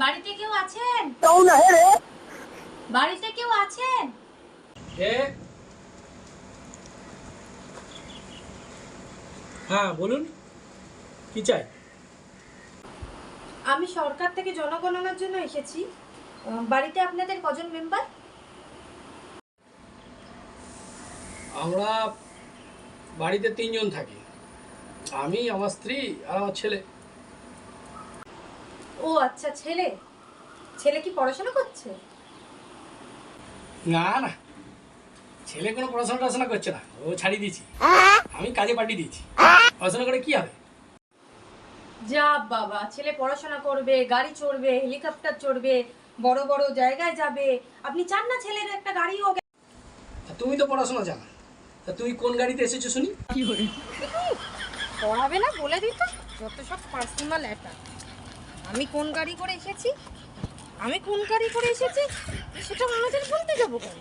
বাড়িতে কেউ আছেন? বাড়িতে কেউ আছেন? হ্যাঁ বলুন, কি চাই? আমি সরকার থেকে জনগণনার জন্য এসেছি। বাড়িতে আপনাদের কজন মেম্বার? আমরা বাড়িতে 3 জন থাকি, আমি, আমার স্ত্রী আর আমার ছেলে। ও আচ্ছা, ছেলে ছেলে কি পড়াশোনা করছে? না না, ছেলে কোনো পড়াশোনা করছে না, ও ছাড়িয়ে দিয়েছি, আমি কাজে পাঠিয়ে দিয়েছি। পড়াশোনা করে কি হবে? যা বাবা, ছেলে পড়াশোনা করবে, গাড়ি চড়বে, হেলিকপ্টার চড়বে, বড় বড় জায়গায় যাবে। আপনি চান না ছেলের একটা গাড়ি হোক? তা তুমি তো পড়াশোনা জানো, তা তুমি কোন গাড়িতে এসেছো শুনি? পড়াবে না বলে দিত, যত সব পার্সোনাল অ্যাটাক। আমি কোন গাড়ি করে এসেছি সেটা আমাদের বলতে যাবো কেন?